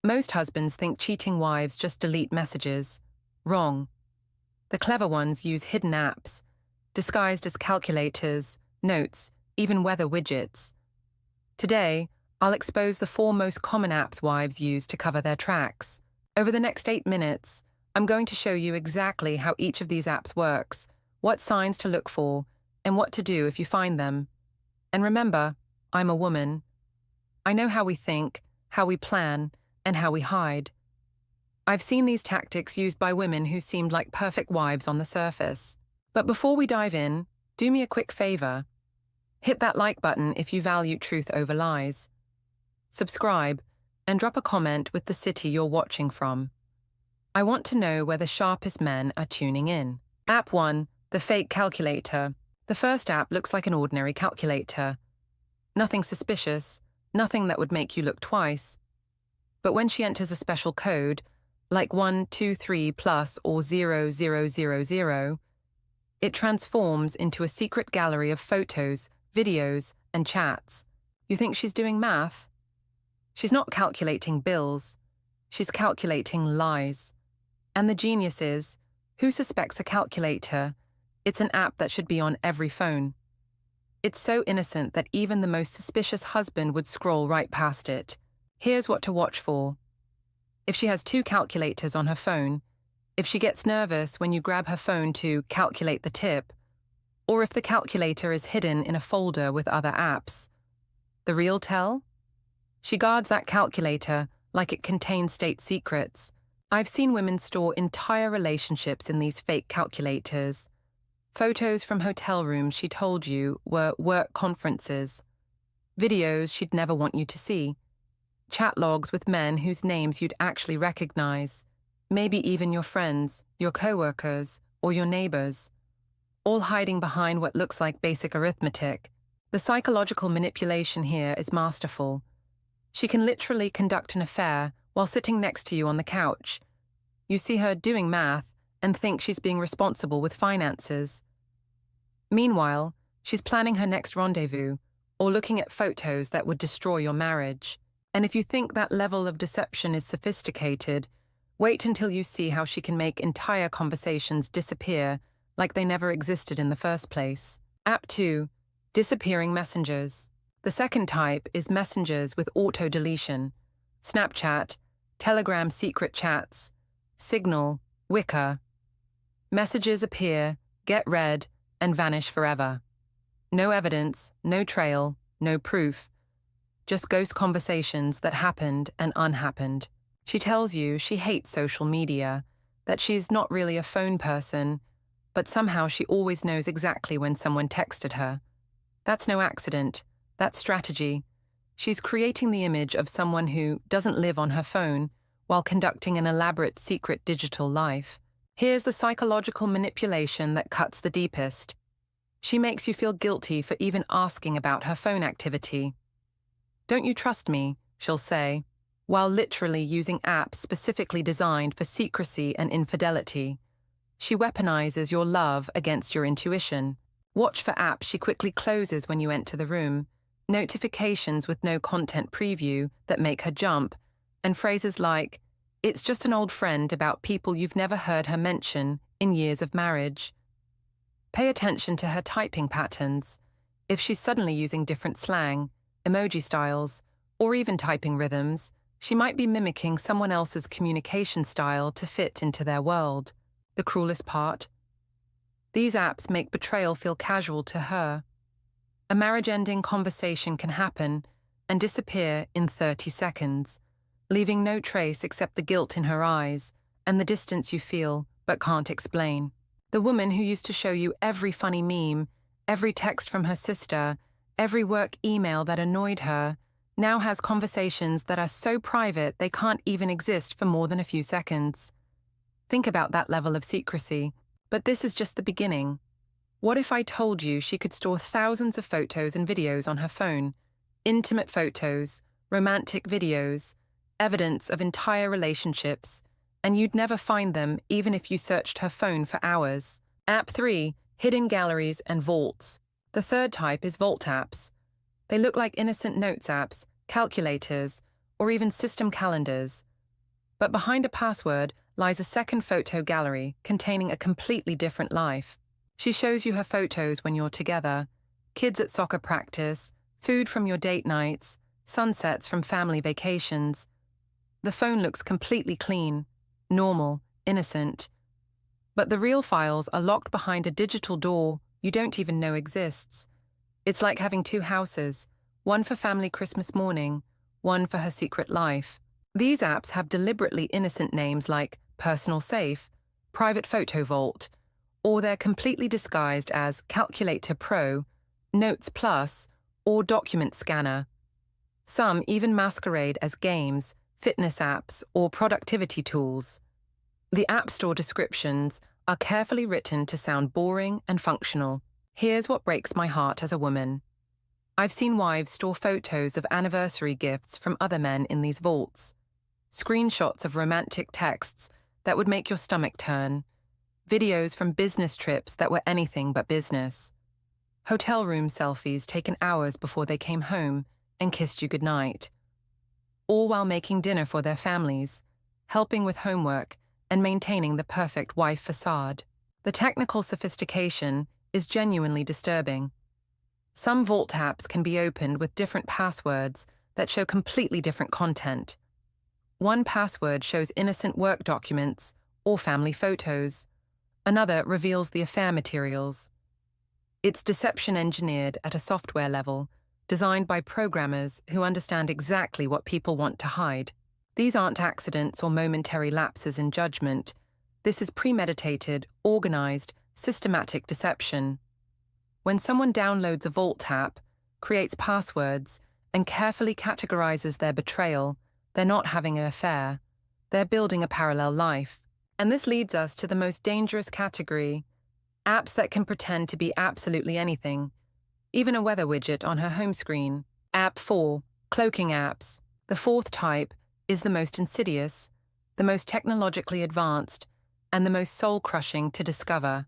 Most husbands think cheating wives just delete messages. Wrong. The clever ones use hidden apps, disguised as calculators, notes, even weather widgets. Today, I'll expose the 4 most common apps wives use to cover their tracks. Over the next 8 minutes, I'm going to show you exactly how each of these apps works, what signs to look for, and what to do if you find them. And remember, I'm a woman. I know how we think, how we plan, and how we hide. I've seen these tactics used by women who seemed like perfect wives on the surface. But before we dive in, do me a quick favor. Hit that like button if you value truth over lies. Subscribe, and drop a comment with the city you're watching from. I want to know where the sharpest men are tuning in. App 1, the fake calculator. The first app looks like an ordinary calculator. Nothing suspicious, nothing that would make you look twice. But when she enters a special code, like 123 plus or 0000, it transforms into a secret gallery of photos, videos, and chats. You think she's doing math? She's not calculating bills. She's calculating lies. And the genius is, who suspects a calculator? It's an app that should be on every phone. It's so innocent that even the most suspicious husband would scroll right past it. Here's what to watch for. If she has 2 calculators on her phone, if she gets nervous when you grab her phone to calculate the tip, or if the calculator is hidden in a folder with other apps. The real tell? She guards that calculator like it contains state secrets. I've seen women store entire relationships in these fake calculators. Photos from hotel rooms she told you were work conferences. Videos she'd never want you to see. Chat logs with men whose names you'd actually recognize. Maybe even your friends, your coworkers, or your neighbors. All hiding behind what looks like basic arithmetic. The psychological manipulation here is masterful. She can literally conduct an affair while sitting next to you on the couch. You see her doing math and think she's being responsible with finances. Meanwhile, she's planning her next rendezvous or looking at photos that would destroy your marriage. And if you think that level of deception is sophisticated, wait until you see how she can make entire conversations disappear like they never existed in the first place. App 2, disappearing messengers. The second type is messengers with auto-deletion. Snapchat, Telegram secret chats, Signal, Wicker. Messages appear, get read, and vanish forever. No evidence, no trail, no proof. Just ghost conversations that happened and unhappened. She tells you she hates social media, that she's not really a phone person, but somehow she always knows exactly when someone texted her. That's no accident. That's strategy. She's creating the image of someone who doesn't live on her phone while conducting an elaborate secret digital life. Here's the psychological manipulation that cuts the deepest. She makes you feel guilty for even asking about her phone activity. Don't you trust me, she'll say, while literally using apps specifically designed for secrecy and infidelity. She weaponizes your love against your intuition. Watch for apps she quickly closes when you enter the room, notifications with no content preview that make her jump, and phrases like, "It's just an old friend," about people you've never heard her mention in years of marriage. Pay attention to her typing patterns. If she's suddenly using different slang, emoji styles, or even typing rhythms, she might be mimicking someone else's communication style to fit into their world. The cruelest part? These apps make betrayal feel casual to her. A marriage-ending conversation can happen and disappear in 30 seconds, leaving no trace except the guilt in her eyes and the distance you feel but can't explain. The woman who used to show you every funny meme, every text from her sister, every work email that annoyed her, now has conversations that are so private they can't even exist for more than a few seconds. Think about that level of secrecy. But this is just the beginning. What if I told you she could store thousands of photos and videos on her phone? Intimate photos, romantic videos, evidence of entire relationships, and you'd never find them even if you searched her phone for hours. App 3, hidden galleries and vaults. The third type is vault apps. They look like innocent notes apps, calculators, or even system calendars, But behind a password lies a second photo gallery containing a completely different life. She shows you her photos when you're together, kids at soccer practice, food from your date nights, sunsets from family vacations. The phone looks completely clean, normal, innocent. But the real files are locked behind a digital door you don't even know exists. It's like having two houses, one for family Christmas morning, one for her secret life. These apps have deliberately innocent names like Personal Safe, Private Photo Vault, or they're completely disguised as Calculator Pro, Notes Plus, or Document Scanner. Some even masquerade as games, fitness apps, or productivity tools. The App Store descriptions are carefully written to sound boring and functional. Here's what breaks my heart as a woman. I've seen wives store photos of anniversary gifts from other men in these vaults. Screenshots of romantic texts that would make your stomach turn. Videos from business trips that were anything but business. Hotel room selfies taken hours before they came home and kissed you goodnight. All while making dinner for their families, helping with homework, and maintaining the perfect wife facade. The technical sophistication is genuinely disturbing. Some vault apps can be opened with different passwords that show completely different content. One password shows innocent work documents or family photos. Another reveals the affair materials. It's deception engineered at a software level, designed by programmers who understand exactly what people want to hide. These aren't accidents or momentary lapses in judgment. This is premeditated, organized, systematic deception. When someone downloads a Vault app, creates passwords, and carefully categorizes their betrayal, they're not having an affair. They're building a parallel life. And this leads us to the most dangerous category: apps that can pretend to be absolutely anything, even a weather widget on her home screen. App 4, cloaking apps. The fourth type is the most insidious, the most technologically advanced, and the most soul-crushing to discover.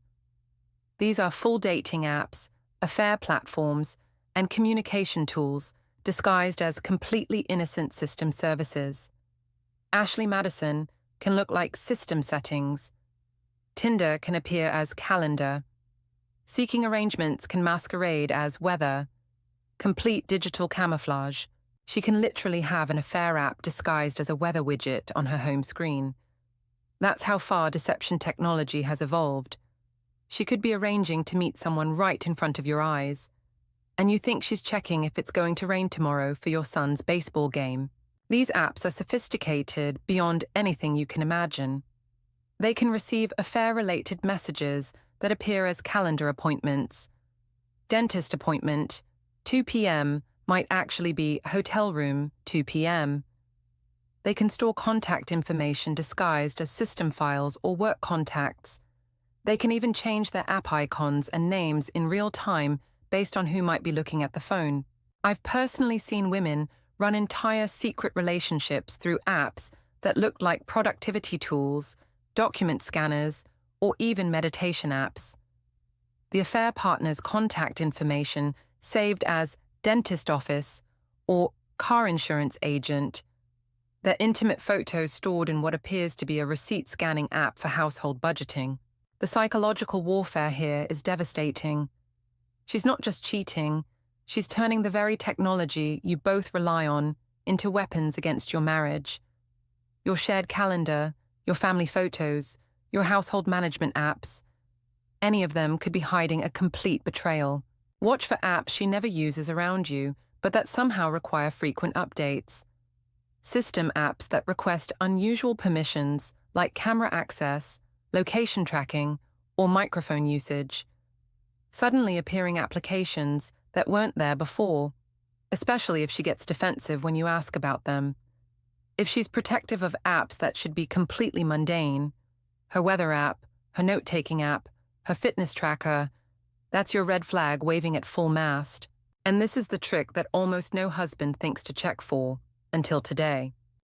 These are full dating apps, affair platforms, and communication tools disguised as completely innocent system services. Ashley Madison can look like system settings. Tinder can appear as calendar. Seeking arrangements can masquerade as weather. Complete digital camouflage. She can literally have an affair app disguised as a weather widget on her home screen. That's how far deception technology has evolved. She could be arranging to meet someone right in front of your eyes, and you think she's checking if it's going to rain tomorrow for your son's baseball game. These apps are sophisticated beyond anything you can imagine. They can receive affair-related messages that appear as calendar appointments. Dentist appointment, 2 p.m. might actually be hotel room, 2 p.m. They can store contact information disguised as system files or work contacts. They can even change their app icons and names in real time based on who might be looking at the phone. I've personally seen women run entire secret relationships through apps that looked like productivity tools, document scanners, or even meditation apps. The affair partner's contact information saved as dentist office or car insurance agent. Their intimate photos stored in what appears to be a receipt-scanning app for household budgeting. The psychological warfare here is devastating. She's not just cheating, she's turning the very technology you both rely on into weapons against your marriage. Your shared calendar, your family photos, your household management apps. Any of them could be hiding a complete betrayal. Watch for apps she never uses around you, but that somehow require frequent updates. System apps that request unusual permissions like camera access, location tracking, or microphone usage. Suddenly appearing applications that weren't there before, especially if she gets defensive when you ask about them. If she's protective of apps that should be completely mundane, her weather app, her note-taking app, her fitness tracker, that's your red flag waving at full mast. And this is the trick that almost no husband thinks to check for, until today.